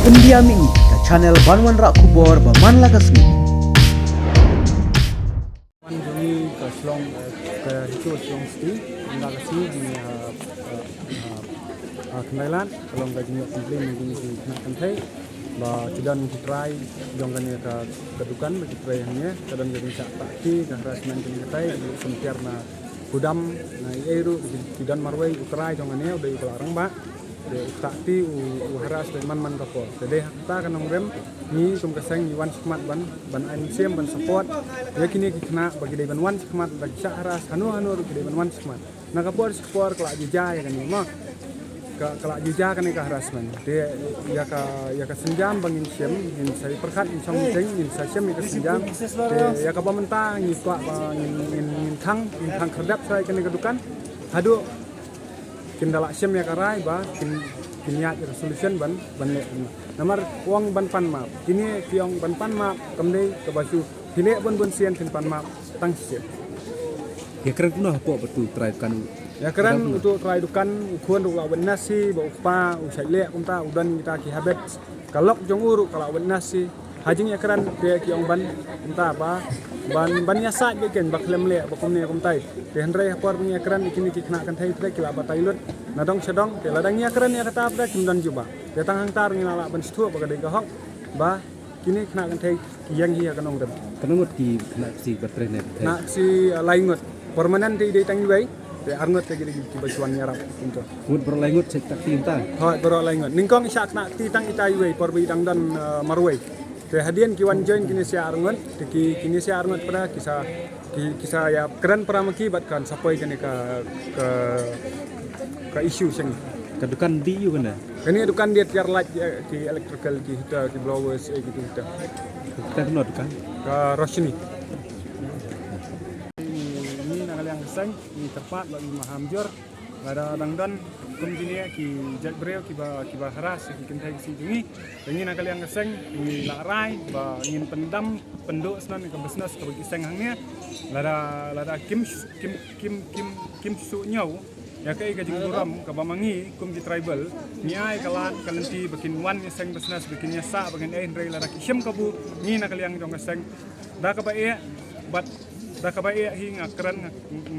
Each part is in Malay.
Pendiam ini ke channel Banwan Rak Kubor Baman Lakasmi. Joni ke Slong ke itu Slong Sti enggak kasih di Thailand kalau enggak jenis komplain di nak kantai bah tidak try jangan ke dukan bagi try hanya kadang jadi sak takti ke harassment di kantai sempir na gudam na iru tidak marwai utrai jangannya udah kelarang ba de takti haras man kapol jadi kita kan ngrem ni kum kaseng ni wan skmat ban an sem ban support ya kini kena bagi dai ban wan skmat bagi haras hanu bagi dai ban wan skmat na kapor support kelak jija ya kan ni mah kelak jija kan ni harassment de ya ka senjam bangin sem in sai perkat in song jeng in sai sem ka senjam de ya ka pamenta ni kwa in thang kerdap sai kan ni kedukan hadu kindala sem ya karai ba kiniat resolution ban le nomor uang ban pan map kini piong ban pan map kemdei ke basu pilek bon sian tin pan map tang siap ya keren kuno apa betul try kan ya keren untuk try dukan ukuan uk lawan nasi ba upa usai le unta udan kita ki habet kalok jong uru kalau lawan nasi hajing ya keren dia ki ong ban unta apa ban nyasa bikin baklem le bakom ne kom tai te hendrai por punya keren ikini ki kena kan thai trek kila ba tailut nadong sedong te ladang ya keren ya kata apa kimdan juba te tang hang tar ngila ban stua ba gadai gahok ba kini kena kan thai yang hi kan ong dem kenangut ki kena si bertrenet na si laingut permanen te dei tang bai te arngot te gidi ki basuan nyarap untuk mut berlaingut cek tak tinta hoi bero laingut ningkong isyak na ti tang itai wei por bi dang dan marwei te hadian kiwan join kini sia arngot kini sia arngot pada kisah ya keren pramaki batkan sapai kini ke isu sing kedukan di you kan ini dukan dia tiar light di electrical di kita di blowers gitu kita kena dukan ke Roshni ini nangal yang seng ini tepat bagi mahamjur ada dangdan kumjini ki jet breu ki ba haras ki kentai si jungi ini nangal yang seng ini larai ba ingin pendam penduk senan ke business ke bagi seng hangnya lada kim su nyau ya kai ka jing duram ka bamangi kum ji tribal ni ai kalan kalenti bikin wan ni seng business bikin nyasa bikin ndrei lada kishim kabu ni nakal yang jong seng da ka ba e bat da ka ba e hi ngakran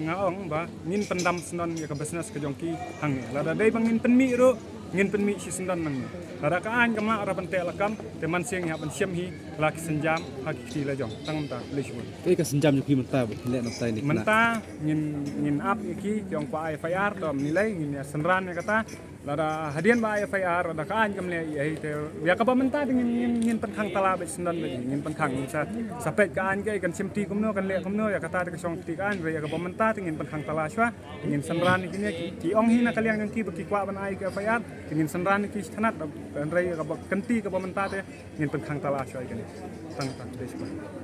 ngaong ba ngin pendam senon ya ka business ke jongki hang ni lada dai bangin penmi ro ngin penmi si sendan nang lada ka an kama ora pente lakam teman sing ya ban siam hi laki senjam hakiki la jong tang ta lishun kai ka senjam ju ki menta le nok tai ni menta ngin up iki jong pa FIR to nilai ngin ya senran ya kata lada hadian ba FIR lada ka an kam le te ya ka ba menta ngin penkhang tala be sendan be ngin penkhang sa sapet ka an kai kan simti kumno kan le kumno ya kata ke song ti kan ya ka ba menta ngin penkhang tala swa ngin senran iki ki ong hi na kaliang yang ki be ki kwa ban ai ke FIR ngin senran iki thanat kan rai ka ba kenti ka ba menta te ngin penkhang tala swa iki tang ta